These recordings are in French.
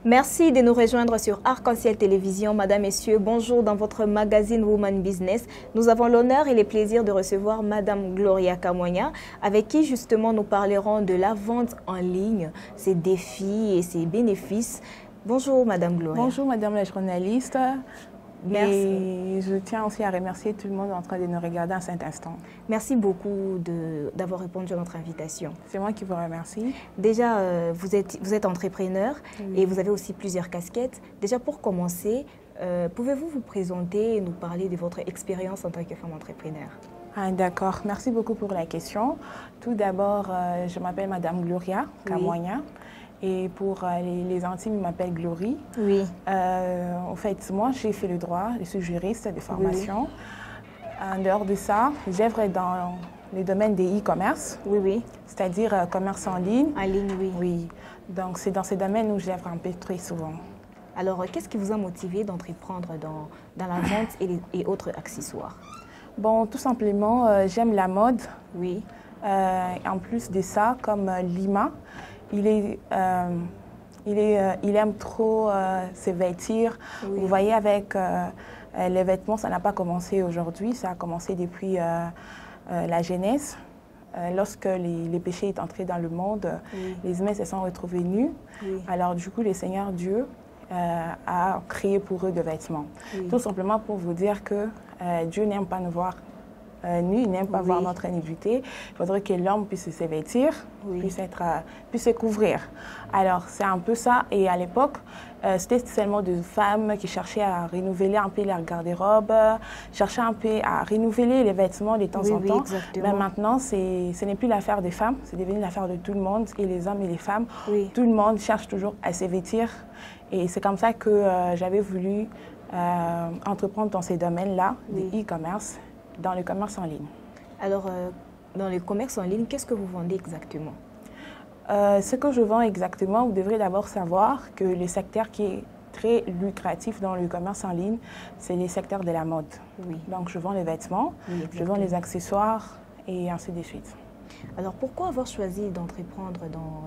Merci de nous rejoindre sur Arc-en-Ciel Télévision. Madame, Messieurs, bonjour dans votre magazine Woman Business. Nous avons l'honneur et le plaisir de recevoir Madame Gloria Kamoigna, avec qui justement nous parlerons de la vente en ligne, ses défis et ses bénéfices. Bonjour Madame Gloria. Bonjour Madame la journaliste. Merci. Et je tiens aussi à remercier tout le monde en train de nous regarder à cet instant. Merci beaucoup d'avoir répondu à notre invitation. C'est moi qui vous remercie. Déjà, vous êtes entrepreneur et vous avez aussi plusieurs casquettes. Déjà, pour commencer, pouvez-vous vous présenter et nous parler de votre expérience en tant que femme entrepreneur? D'accord, merci beaucoup pour la question. Tout d'abord, je m'appelle Madame Gloria Kamoigna. Et pour les intimes, ils m'appellent Glory. Oui. En fait, moi, j'ai fait le droit, je suis juriste de formation. Oui. En dehors de ça, j'œuvre dans les domaines des e-commerce. Oui, oui. C'est-à-dire commerce en ligne. En ligne, oui. Oui. Donc, c'est dans ces domaines où j'œuvre un peu très souvent. Alors, qu'est-ce qui vous a motivé d'entreprendre dans la vente et autres accessoires? Bon, tout simplement, j'aime la mode. Oui. En plus de ça, comme Lima, il aime trop se vêtir. Oui. Vous voyez, avec les vêtements, ça n'a pas commencé aujourd'hui, ça a commencé depuis la Genèse. Lorsque les péchés est entrés dans le monde, oui. Les humains se sont retrouvés nus. Oui. Alors du coup, le Seigneur Dieu a créé pour eux des vêtements. Oui. Tout simplement pour vous dire que Dieu n'aime pas nous voir nus, il n'aime pas voir notre nudité. Il faudrait que l'homme puisse se vêtir, puisse se couvrir. Alors c'est un peu ça. Et à l'époque, c'était seulement des femmes qui cherchaient à renouveler un peu leur garde-robe, cherchaient un peu à renouveler les vêtements de temps en temps. Exactement. Mais maintenant, ce n'est plus l'affaire des femmes, c'est devenu l'affaire de tout le monde, et les hommes et les femmes. Oui. Tout le monde cherche toujours à se vêtir. Et c'est comme ça que j'avais voulu entreprendre dans ces domaines-là, de e-commerce, dans le commerce en ligne. Alors, dans le commerce en ligne, qu'est-ce que vous vendez exactement? Ce que je vends exactement, vous devrez d'abord savoir que le secteur qui est très lucratif dans le commerce en ligne, c'est le secteur de la mode. Oui. Donc, je vends les vêtements, je vends les accessoires et ainsi de suite. Alors, pourquoi avoir choisi d'entreprendre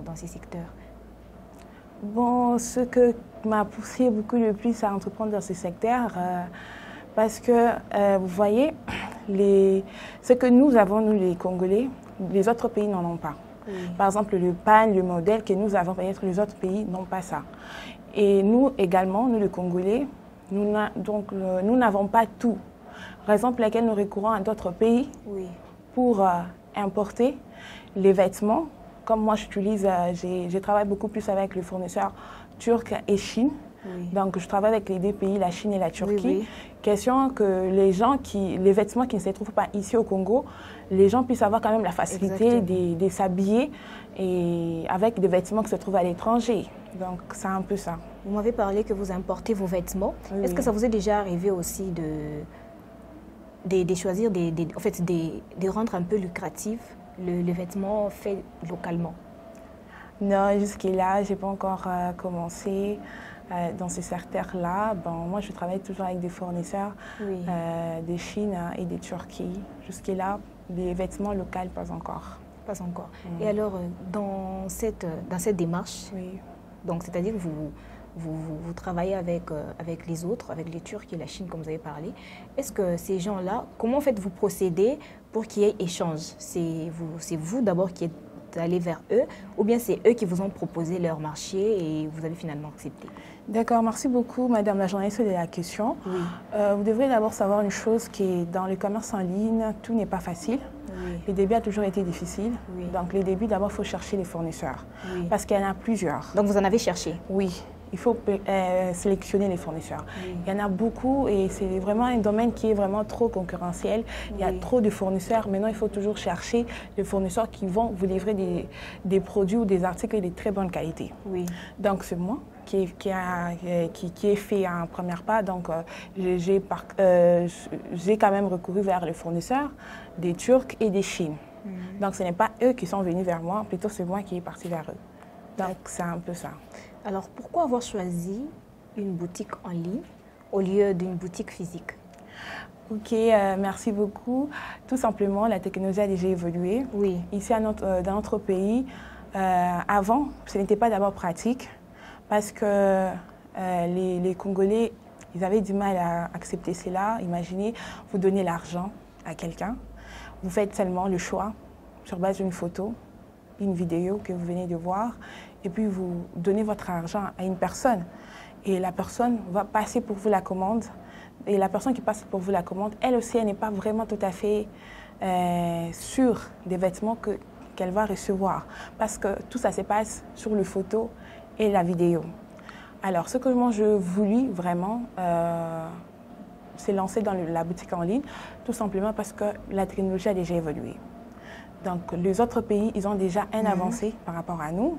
dans ces secteurs? Bon, ce que m'a poussé beaucoup le plus à entreprendre dans ces secteurs, parce que, vous voyez, ce que nous avons, nous les Congolais, les autres pays n'en ont pas. Oui. Par exemple, le pan, le modèle que nous avons, peut-être les autres pays n'ont pas ça. Et nous également, nous les Congolais, nous n'avons pas tout. Raison pour laquelle nous recourons à d'autres pays pour importer les vêtements. Comme moi, je travaille beaucoup plus avec les fournisseurs turcs et Chine. Oui. Donc, je travaille avec les deux pays, la Chine et la Turquie. Question que les vêtements qui ne se trouvent pas ici au Congo, les gens puissent avoir quand même la facilité de s'habiller et avec des vêtements qui se trouvent à l'étranger. Donc, c'est un peu ça. Vous m'avez parlé que vous importez vos vêtements. Est-ce que ça vous est déjà arrivé aussi de choisir, en fait, de rendre un peu lucratif le vêtement fait localement? Non, jusque-là, je n'ai pas encore commencé. Dans ces secteurs-là, moi, je travaille toujours avec des fournisseurs de Chine et de Turquie. Jusque-là, des vêtements locaux, pas encore. Pas encore. Et alors, dans cette démarche, donc c'est-à-dire que vous travaillez avec les autres, avec les Turcs et la Chine, comme vous avez parlé. Est-ce que ces gens-là, comment faites-vous procéder pour qu'il y ait échange? C'est vous d'abord qui êtes allé vers eux, ou bien c'est eux qui vous ont proposé leur marché et vous avez finalement accepté? D'accord, merci beaucoup Madame la journaliste de la question. Oui. Vous devrez d'abord savoir une chose, qui est dans le commerce en ligne, tout n'est pas facile. Oui. Le début a toujours été difficile. Oui. Donc les débuts, d'abord, il faut chercher les fournisseurs. Oui. Parce qu'il y en a plusieurs. Donc vous en avez cherché? Oui. Il faut sélectionner les fournisseurs. Oui. Il y en a beaucoup et c'est vraiment un domaine qui est vraiment trop concurrentiel. Il y a trop de fournisseurs. Maintenant, il faut toujours chercher des fournisseurs qui vont vous livrer des produits ou des articles de très bonne qualité. Oui. Donc, c'est moi qui est fait en première pas. Donc, j'ai quand même recouru vers les fournisseurs des Turcs et des Chines. Donc, ce n'est pas eux qui sont venus vers moi, plutôt c'est moi qui est parti vers eux. Donc, c'est un peu ça. Alors, pourquoi avoir choisi une boutique en ligne au lieu d'une boutique physique? Ok, merci beaucoup. Tout simplement, la technologie a déjà évolué. Oui. Ici, dans notre pays, avant, ce n'était pas d'abord pratique parce que les Congolais, ils avaient du mal à accepter cela. Imaginez, vous donnez l'argent à quelqu'un, vous faites seulement le choix sur base d'une photo, une vidéo que vous venez de voir, et puis vous donnez votre argent à une personne. Et la personne va passer pour vous la commande. Et la personne qui passe pour vous la commande, elle aussi, elle n'est pas vraiment tout à fait sûre des vêtements qu'elle va recevoir. Parce que tout ça se passe sur les photos et la vidéo. Alors, ce que moi je voulais vraiment, c'est lancer dans la boutique en ligne, tout simplement parce que la technologie a déjà évolué. Donc, les autres pays, ils ont déjà un avancé par rapport à nous.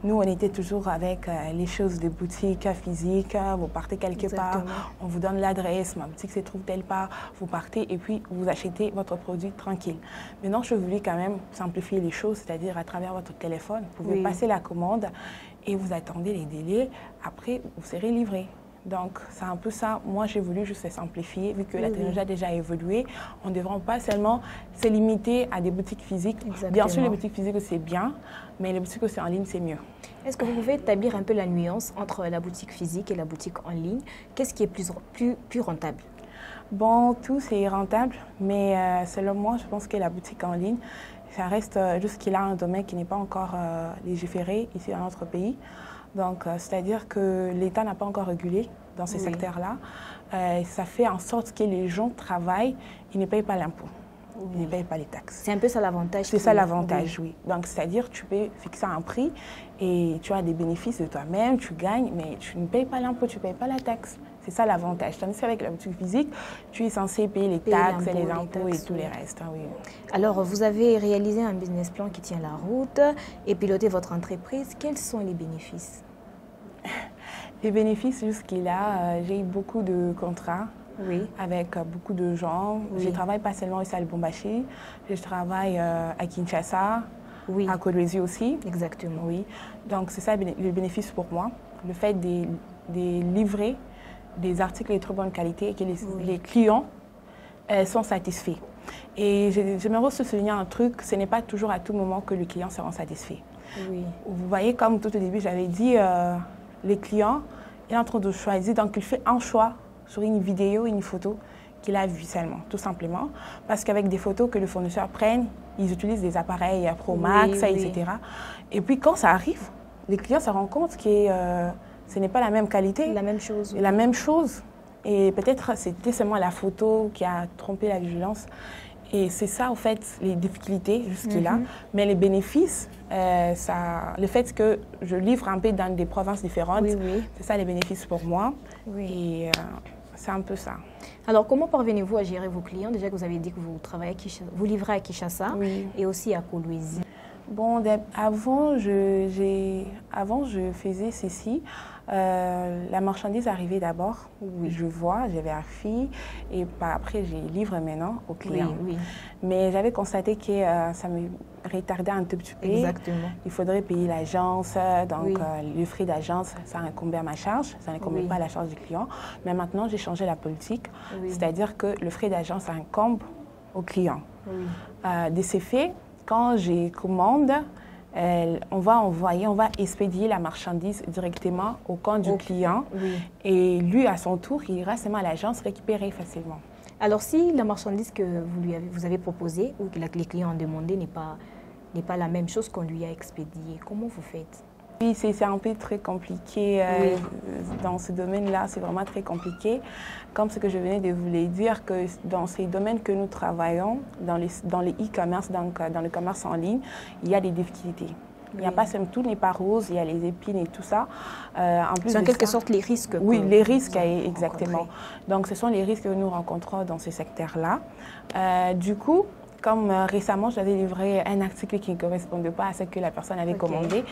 Nous, on était toujours avec les choses de boutique physique. Vous partez quelque part, on vous donne l'adresse, ma boutique se trouve telle part, vous partez et puis vous achetez votre produit tranquille. Maintenant, je voulais quand même simplifier les choses, c'est-à-dire à travers votre téléphone, vous pouvez passer la commande et vous attendez les délais. Après, vous serez livré. Donc, c'est un peu ça. Moi, j'ai voulu juste simplifier, vu que la technologie a déjà évolué. On ne devrait pas seulement se limiter à des boutiques physiques. Exactement. Bien sûr, les boutiques physiques, c'est bien, mais les boutiques aussi en ligne, c'est mieux. Est-ce que vous pouvez établir un peu la nuance entre la boutique physique et la boutique en ligne? Qu'est-ce qui est plus rentable? Bon, tout c'est rentable, mais selon moi, je pense que la boutique en ligne, ça reste jusqu'il a un domaine qui n'est pas encore légiféré ici dans notre pays. Donc, c'est-à-dire que l'État n'a pas encore régulé dans ces secteurs-là. Ça fait en sorte que les gens travaillent, ils ne payent pas l'impôt, ils ne payent pas les taxes. C'est un peu ça l'avantage. C'est ça l'avantage, oui. Donc, c'est-à-dire que tu peux fixer un prix et tu as des bénéfices de toi-même, tu gagnes, mais tu ne payes pas l'impôt, tu ne payes pas la taxe. C'est ça l'avantage. Tandis qu'avec la boutique physique, tu es censé payer les taxes, les impôts et tous les restes. Hein, oui. Alors, vous avez réalisé un business plan qui tient la route et piloté votre entreprise. Quels sont les bénéfices? Les bénéfices, jusqu'à j'ai eu beaucoup de contrats avec beaucoup de gens. Je travaille pas seulement ici à Lubumbashi, je travaille à Kinshasa, à Kolwezi aussi. Exactement. Oui. Donc, c'est ça le bénéfice pour moi. Le fait de livrer des articles de très bonne qualité et que les clients sont satisfaits. Et j'aimerais aussi souligner un truc, ce n'est pas toujours à tout moment que le client sera satisfait. Oui. Vous voyez, comme tout au début, j'avais dit, les clients, il est en train de choisir, donc il fait un choix sur une vidéo, une photo qu'il a vue seulement, tout simplement. Parce qu'avec des photos que le fournisseur prenne, ils utilisent des appareils Pro Max, etc. Et puis quand ça arrive, les clients se rendent compte que ce n'est pas la même qualité. La même chose. La même chose. Et peut-être c'était seulement la photo qui a trompé la vigilance. Et c'est ça, en fait, les difficultés jusque-là. Mais les bénéfices, le fait que je livre un peu dans des provinces différentes, c'est ça les bénéfices pour moi. Et c'est un peu ça. Alors, comment parvenez-vous à gérer vos clients? Déjà que vous avez dit que vous travaillez vous livrez à Kinshasa et aussi à Kolwezi. Bon, avant, je faisais ceci. La marchandise arrivait d'abord, je vois, j'avais un fil et après je livre maintenant aux clients. Mais j'avais constaté que ça me retardait un tout petit peu. Exactement. Il faudrait payer l'agence, donc le frais d'agence, ça incombait à ma charge, ça n'incombait pas à la charge du client. Mais maintenant, j'ai changé la politique, c'est-à-dire que le frais d'agence incombe au client. De ces faits, quand j'ai commande, on va expédier la marchandise directement au compte du client. Et lui, à son tour, il ira seulement à l'agence récupérer facilement. Alors, si la marchandise que vous avez proposée ou que les clients ont demandé n'est pas la même chose qu'on lui a expédiée, comment vous faites? Oui, c'est un peu très compliqué dans ce domaine-là, c'est vraiment très compliqué. Comme ce que je venais de vous le dire, que dans ces domaines que nous travaillons, dans les e-commerce, donc dans le commerce en ligne, il y a des difficultés. Il n'y a pas tout n'est pas rose, il y a les épines et tout ça. C'est en quelque sorte les risques. Oui, les risques, exactement. Donc, ce sont les risques que nous rencontrons dans ces secteurs-là. Du coup, comme récemment, j'avais livré un article qui ne correspondait pas à ce que la personne avait commandé,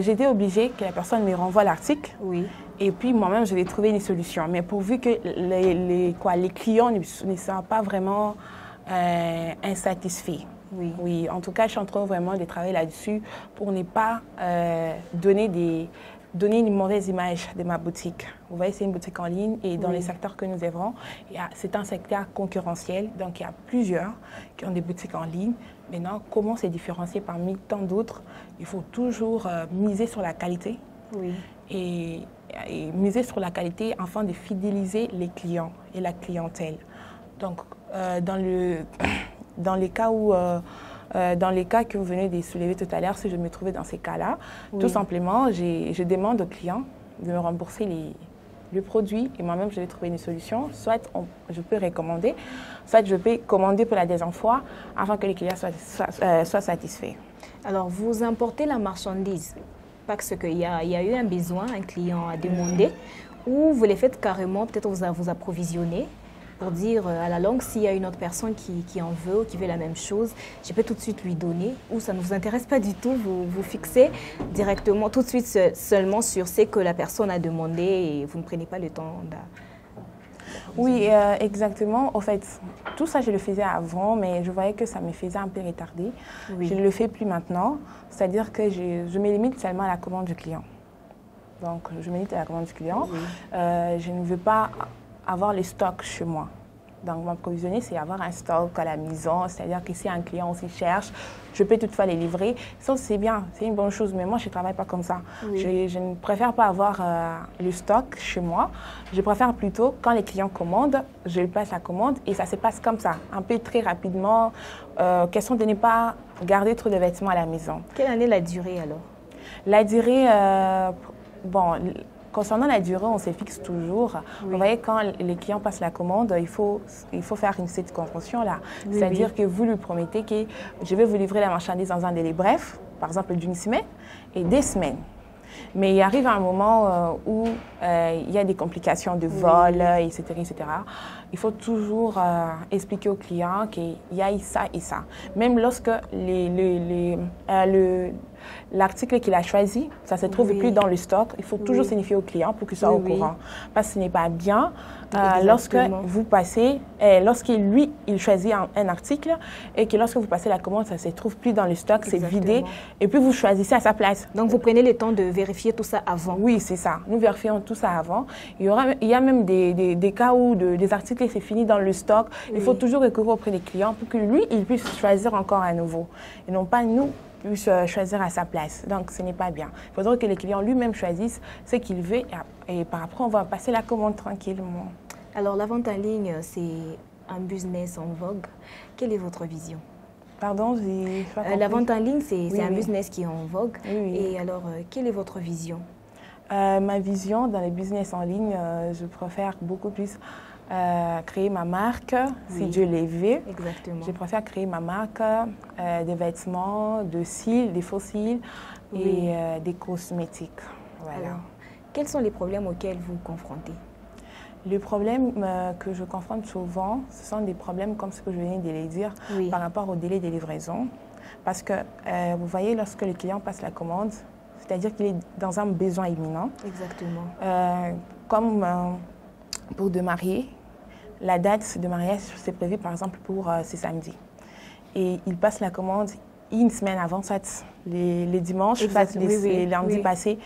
j'étais obligée que la personne me renvoie l'article. Et puis, moi-même, je vais trouver une solution. Mais pourvu que les clients ne soient pas vraiment insatisfaits. Oui, en tout cas, je suis en train vraiment de travailler là-dessus pour ne pas donner une mauvaise image de ma boutique. Vous voyez, c'est une boutique en ligne et dans les secteurs que nous œuvrons, c'est un secteur concurrentiel. Donc, il y a plusieurs qui ont des boutiques en ligne. Maintenant, comment se différencier parmi tant d'autres? Il faut toujours miser sur la qualité oui. et miser sur la qualité afin de fidéliser les clients et la clientèle. Donc, dans les cas que vous venez de soulever tout à l'heure, si je me trouvais dans ces cas-là, oui. Tout simplement, je demande aux clients de me rembourser le produit et moi-même, je vais trouver une solution. Soit je peux recommander, soit je peux commander pour la deuxième fois afin que les clients soient satisfaits. Alors, vous importez la marchandise parce qu'il y a eu un besoin, un client a demandé, ou vous les faites carrément, peut-être vous approvisionnez pour dire à la longue, s'il y a une autre personne qui en veut ou qui veut la même chose, je peux tout de suite lui donner, ou ça ne vous intéresse pas du tout, vous fixez directement tout de suite seulement sur ce que la personne a demandé et vous ne prenez pas le temps de... Oui, exactement. En fait, tout ça, je le faisais avant, mais je voyais que ça me faisait un peu retarder. Oui. Je ne le fais plus maintenant, c'est-à-dire que je me limite seulement à la commande du client. Donc, je me limite à la commande du client. Oui. Je ne veux pas avoir les stocks chez moi. Donc, m'approvisionner, c'est avoir un stock à la maison, c'est-à-dire que si un client aussi cherche, je peux toutefois les livrer. Ça, c'est bien, c'est une bonne chose, mais moi, je ne travaille pas comme ça. Oui. Je ne préfère pas avoir le stock chez moi. Je préfère plutôt, quand les clients commandent, je passe la commande et ça se passe comme ça, un peu très rapidement. Question de ne pas garder trop de vêtements à la maison. Quelle année la durée alors? La durée, bon... Concernant la durée, on se fixe toujours. Oui. Vous voyez, quand les clients passent la commande, il faut faire cette convention-là. Oui, c'est-à-dire que vous lui promettez que je vais vous livrer la marchandise dans un délai bref, par exemple d'une semaine et 2 semaines. Mais il arrive un moment où il y a des complications de vol, etc., etc. Il faut toujours expliquer au client qu'il y a ça et ça. Même lorsque l'article qu'il a choisi, ça ne se trouve plus dans le stock, il faut toujours signifier au client pour qu'il soit au courant. Parce que ce n'est pas bien lorsque vous passez, lorsqu'il choisit un article et que lorsque vous passez la commande, ça ne se trouve plus dans le stock, c'est vidé, et puis vous choisissez à sa place. Donc vous prenez le temps de vérifier tout ça avant? Oui, c'est ça. Nous vérifions tout ça avant. Il y a même des cas où des articles, c'est fini dans le stock. Il faut toujours recourir auprès des clients pour que lui, il puisse choisir encore à nouveau. Et non pas nous puisse choisir à sa place. Donc, ce n'est pas bien. Il faudrait que les clients lui-même choisissent ce qu'il veut et par après, on va passer la commande tranquillement. Alors, la vente en ligne, c'est un business en vogue. Quelle est votre vision? Pardon, la vente en ligne, c'est un business qui est en vogue. Et alors, quelle est votre vision? Ma vision dans les business en ligne, je préfère beaucoup plus créer ma marque, si Dieu le veut. Exactement. Je préfère créer ma marque de vêtements, de cils, des faux cils et des cosmétiques. Voilà. Alors, quels sont les problèmes auxquels vous confrontez? Les problèmes que je confronte souvent, ce sont des problèmes comme ce que je venais de les dire par rapport au délai de livraison. Parce que, vous voyez, lorsque le client passe la commande, c'est-à-dire qu'il est dans un besoin imminent. Exactement. Comme pour de marier, la date de mariage, c'est prévu par exemple pour ce samedi. Et il passe la commande une semaine avant, soit les dimanches, soit les lundis passés.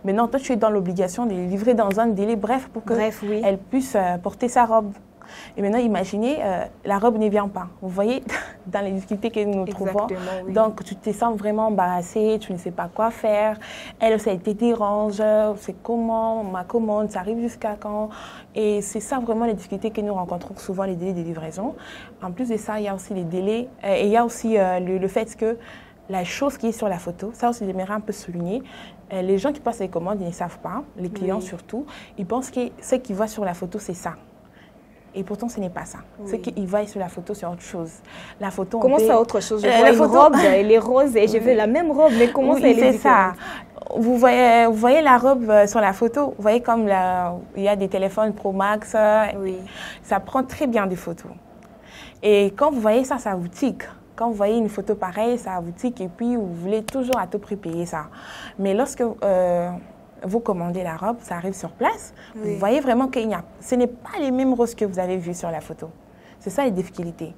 Maintenant, toi, tu es dans l'obligation de les livrer dans un délai bref pour qu'elle puisse porter sa robe. Et maintenant, imaginez, la robe ne vient pas. Vous voyez, dans les difficultés que nous trouvons. Donc, tu te sens vraiment embarrassée, tu ne sais pas quoi faire. Elle, ça te dérange. C'est comment ma commande, ça arrive jusqu'à quand? Et c'est ça vraiment les difficultés que nous rencontrons souvent, les délais de livraison. En plus de ça, il y a aussi les délais. Et il y a aussi le fait que la chose qui est sur la photo, ça aussi j'aimerais un peu souligner, les gens qui passent les commandes, ils ne savent pas, les clients surtout, ils pensent que ce qu'ils voient sur la photo, c'est ça. Et pourtant, ce n'est pas ça. Ce qu'ils voient sur la photo, c'est autre chose. La photo, comment ça, autre chose? Je vois une robe, elle est rose et je veux la même robe, mais comment ça, elle est différente? C'est ça. Vous voyez la robe sur la photo, vous voyez comme il y a des téléphones Pro Max, ça prend très bien des photos. Et quand vous voyez ça, ça vous tique. Quand vous voyez une photo pareille, ça vous tique et puis vous voulez toujours à tout prix payer ça. Mais lorsque vous commandez la robe, ça arrive sur place, vous voyez vraiment que ce n'est pas les mêmes roses que vous avez vues sur la photo. C'est ça les difficultés.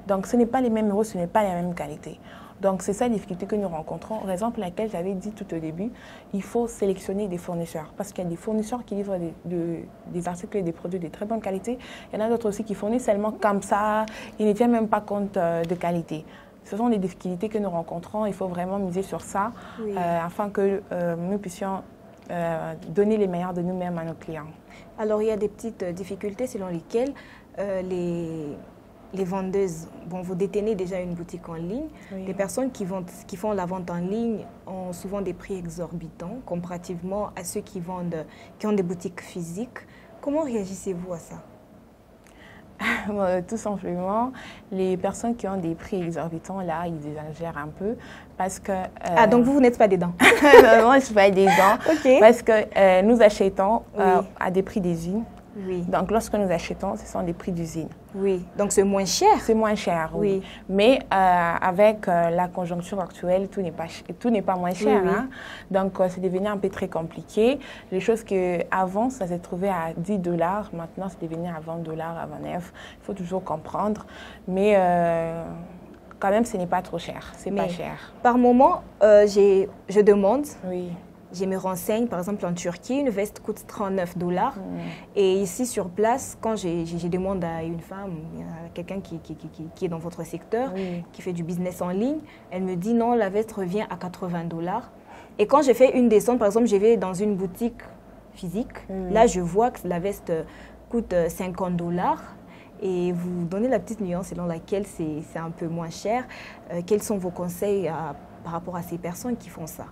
Donc ce n'est pas les mêmes roses, ce n'est pas la même qualité. Donc c'est ça les difficultés que nous rencontrons, raison pour laquelle j'avais dit tout au début, il faut sélectionner des fournisseurs. Parce qu'il y a des fournisseurs qui livrent des articles et des produits de très bonne qualité. Il y en a d'autres aussi qui fournissent seulement comme ça, ils ne tiennent même pas compte de qualité. Ce sont les difficultés que nous rencontrons, il faut vraiment miser sur ça afin que nous puissions donner les meilleurs de nous-mêmes à nos clients. Alors, il y a des petites difficultés selon lesquelles les vendeuses, bon, vous détenez déjà une boutique en ligne, oui. Des personnes qui font la vente en ligne ont souvent des prix exorbitants comparativement à ceux qui ont des boutiques physiques. Comment réagissez-vous à ça? Tout simplement, les personnes qui ont des prix exorbitants, là, ils exagèrent un peu parce que... Ah, donc vous n'êtes pas dedans? Non, je ne suis pas dedans. Okay. Parce que nous achetons à des prix d'usine. Oui. Donc, lorsque nous achetons, ce sont des prix d'usine. Oui, donc c'est moins cher. C'est moins cher, oui. Mais avec la conjoncture actuelle, tout n'est pas moins cher. Oui, oui. Hein? Donc, c'est devenu un peu très compliqué. Les choses qu'avant, ça s'est trouvé à 10 $, maintenant, c'est devenu à 20 $, à 29 $. Il faut toujours comprendre. Mais quand même, ce n'est pas trop cher. C'est pas cher. Par moment, je demande... Oui. Je me renseigne, par exemple en Turquie, une veste coûte 39 $. Et ici sur place, quand je demande à une femme, à quelqu'un qui est dans votre secteur, qui fait du business en ligne, elle me dit non, la veste revient à 80 $. Et quand je fais une descente, par exemple, je vais dans une boutique physique, là je vois que la veste coûte 50 $. Et vous donnez la petite nuance selon laquelle c'est un peu moins cher. Quels sont vos conseils par rapport à ces personnes qui font ça?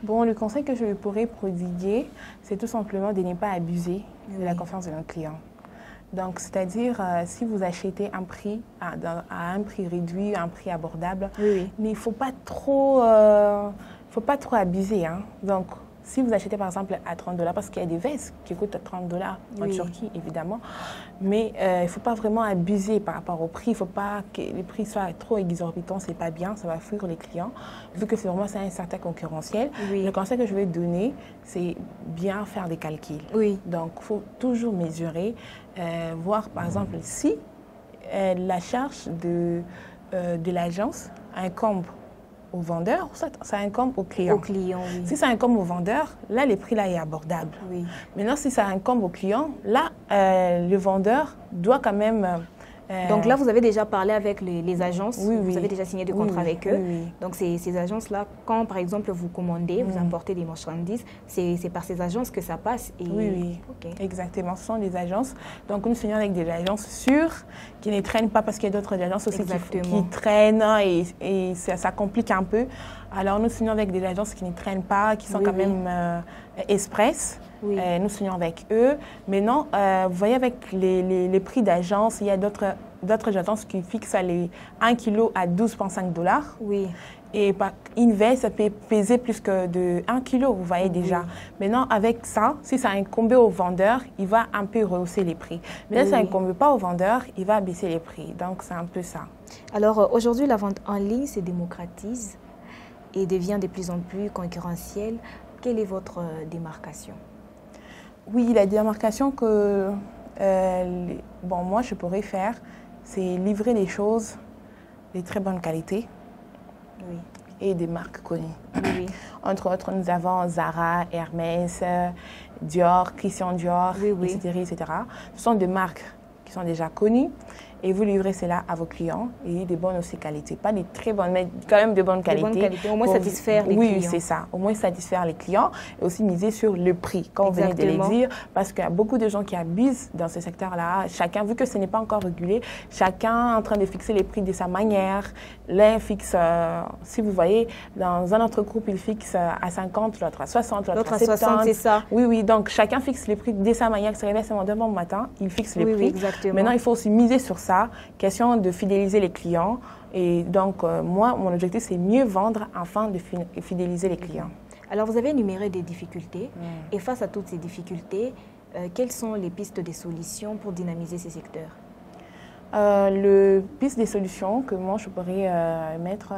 Bon, le conseil que je pourrais prodiguer, c'est tout simplement de ne pas abuser de la confiance de nos clients. Donc, c'est-à-dire, si vous achetez un prix à un prix réduit, un prix abordable, mais il ne faut pas trop abuser. Hein. Donc, si vous achetez par exemple à 30 $, parce qu'il y a des vestes qui coûtent 30 $ en Turquie, évidemment, mais il ne faut pas vraiment abuser par rapport au prix. Il ne faut pas que les prix soient trop exorbitants, ce n'est pas bien, ça va fuir les clients. Vu que c'est vraiment un certain concurrentiel, le conseil que je vais donner, c'est bien faire des calculs. Donc, il faut toujours mesurer, voir par exemple si la charge de l'agence incombe au vendeur, ça incombe au client. Si ça incombe au vendeur, là, le prix là est abordable. Maintenant, si ça incombe au client, là, le vendeur doit quand même... Donc là, vous avez déjà parlé avec les agences, vous avez déjà signé des contrats avec eux. Donc ces agences-là, quand par exemple vous commandez, vous importez des marchandises, c'est par ces agences que ça passe. Et... Exactement. Ce sont des agences. Donc nous signons avec des agences sûres qui ne traînent pas parce qu'il y a d'autres agences aussi qui traînent et ça complique un peu. Alors nous signons avec des agences qui ne traînent pas, qui sont quand même express. Nous signons avec eux. Mais non, vous voyez, avec les prix d'agence, il y a d'autres agences qui fixent les 1 kg à 12,5 $. Et une veste, ça peut peser plus que de 1 kg, vous voyez déjà. Maintenant, avec ça, si ça incombe au vendeur, il va un peu rehausser les prix. Mais si ça incombe pas au vendeur, il va baisser les prix. Donc, c'est un peu ça. Alors, aujourd'hui, la vente en ligne se démocratise et devient de plus en plus concurrentielle. Quelle est votre démarcation? Oui, la démarcation que moi, je pourrais faire, c'est livrer des choses de très bonne qualité et des marques connues. Entre autres, nous avons Zara, Hermès, Dior, Christian Dior, etc. Ce sont des marques qui sont déjà connues. Et vous livrez cela à vos clients et de bonnes aussi qualités. Pas des très bonnes, mais quand même de bonne qualité. De bonne qualité, au moins satisfaire les clients. Oui, c'est ça. Au moins satisfaire les clients et aussi miser sur le prix, comme vous venez de le dire. Parce qu'il y a beaucoup de gens qui abusent dans ce secteur-là. Chacun, vu que ce n'est pas encore régulé, chacun est en train de fixer les prix de sa manière. L'un fixe, si vous voyez, dans un autre groupe, il fixe à 50, l'autre à 60, l'autre à 70. C'est ça. Oui, donc chacun fixe les prix de sa manière. Se réveille seulement demain matin, il fixe les prix. Exactement. Maintenant, il faut aussi miser sur ça. Question de fidéliser les clients. Et donc, moi, mon objectif, c'est mieux vendre afin de fidéliser les clients. Alors, vous avez énuméré des difficultés. Et face à toutes ces difficultés, quelles sont les pistes de solutions pour dynamiser ces secteurs? Le piste des solutions que moi, je pourrais mettre,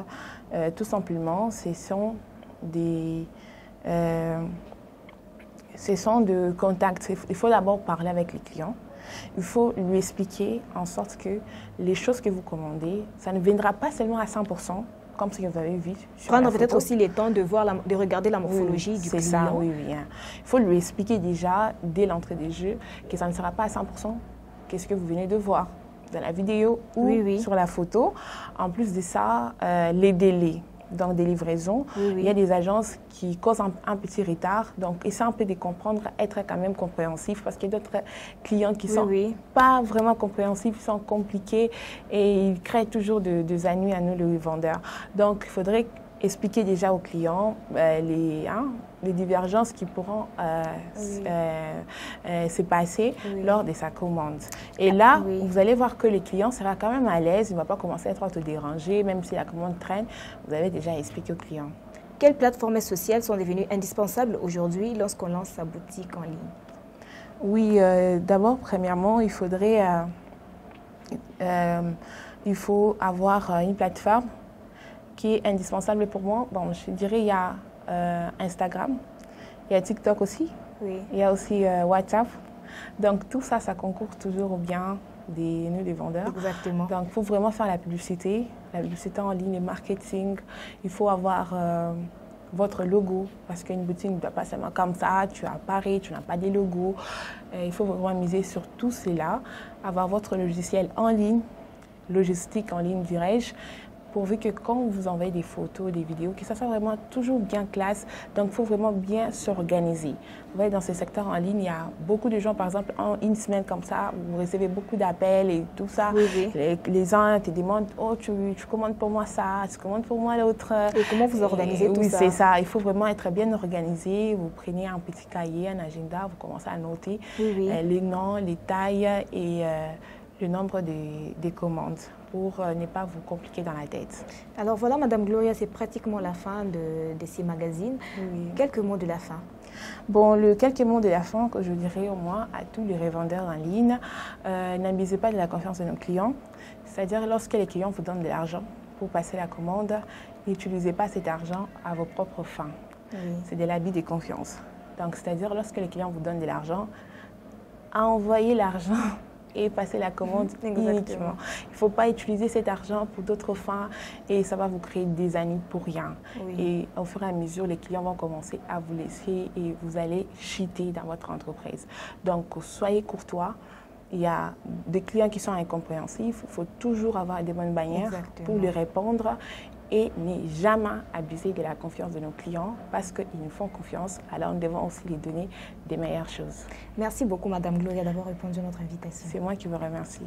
tout simplement, ce sont de contacts. Il faut d'abord parler avec les clients. Il faut lui expliquer en sorte que les choses que vous commandez, ça ne viendra pas seulement à 100%, comme ce que vous avez vu sur Prendre peut-être aussi le temps de regarder la morphologie du client. C'est ça, oui. Il faut lui expliquer déjà, dès l'entrée des jeux, que ça ne sera pas à 100% qu'est-ce que vous venez de voir dans la vidéo ou sur la photo. En plus de ça, les délais. donc des livraisons. Il y a des agences qui causent un petit retard. Donc, essaie un peu de comprendre, être quand même compréhensif parce qu'il y a d'autres clients qui ne sont pas vraiment compréhensifs, ils sont compliqués et ils créent toujours des ennuis à nous, les vendeurs. Donc, il faudrait expliquer déjà aux clients les divergences qui pourront se passer lors de sa commande. Et là, vous allez voir que le client sera quand même à l'aise, il ne va pas commencer à être te déranger, même si la commande traîne, vous avez déjà expliqué au client. Quelles plateformes sociales sont devenues indispensables aujourd'hui lorsqu'on lance sa boutique en ligne? Oui, d'abord, premièrement, il faut avoir une plateforme qui est indispensable pour moi. Bon, je dirais il y a Instagram, il y a TikTok aussi, il y a aussi WhatsApp. Donc tout ça, ça concourt toujours au bien des vendeurs. Exactement. Donc il faut vraiment faire la publicité en ligne, le marketing. Il faut avoir votre logo, parce qu'une boutique ne doit pas seulement comme ça, tu as Paris, tu n'as pas des logos. Il faut vraiment miser sur tout cela, avoir votre logiciel en ligne, logistique en ligne dirais-je, pourvu que quand vous envoyez des photos, des vidéos, que ça soit vraiment toujours bien classe. Donc, il faut vraiment bien s'organiser. Vous voyez, dans ce secteur en ligne, il y a beaucoup de gens, par exemple, en une semaine comme ça, vous recevez beaucoup d'appels et tout ça. Les gens te demandent, oh, tu commandes pour moi ça, tu commandes pour moi l'autre. Et comment vous organisez tout ça? Oui, c'est ça. Il faut vraiment être bien organisé. Vous prenez un petit cahier, un agenda, vous commencez à noter les noms, les tailles et le nombre des commandes, pour ne pas vous compliquer dans la tête. Alors voilà, Madame Gloria, c'est pratiquement la fin de ces magazines. Quelques mots de la fin. Bon, quelques mots de la fin que je dirais au moins à tous les revendeurs en ligne, n'abusez pas de la confiance de nos clients. C'est-à-dire, lorsque les clients vous donnent de l'argent pour passer la commande, n'utilisez pas cet argent à vos propres fins. C'est de l'abus de confiance. Donc, c'est-à-dire, lorsque les clients vous donnent de l'argent, envoyez l'argent et passer la commande uniquement. Il ne faut pas utiliser cet argent pour d'autres fins et ça va vous créer des ennuis pour rien. Et au fur et à mesure, les clients vont commencer à vous laisser et vous allez chuter dans votre entreprise. Donc, soyez courtois. Il y a des clients qui sont incompréhensifs. Il faut toujours avoir des bonnes bannières pour les répondre et ne jamais abuser de la confiance de nos clients parce qu'ils nous font confiance. Alors, nous devons aussi les donner des meilleures choses. Merci beaucoup, Madame Gloria, d'avoir répondu à notre invitation. C'est moi qui vous remercie.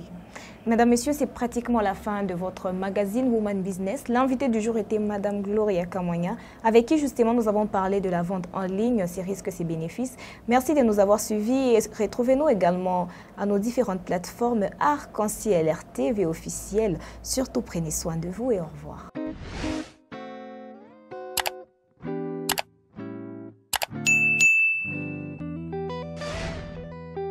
Mesdames, Messieurs, c'est pratiquement la fin de votre magazine Woman Business. L'invitée du jour était Madame Gloria Kamwanya, avec qui justement nous avons parlé de la vente en ligne, ses risques, ses bénéfices. Merci de nous avoir suivis et retrouvez-nous également à nos différentes plateformes Arc-en-Ciel RTV officielles. Surtout, prenez soin de vous et au revoir.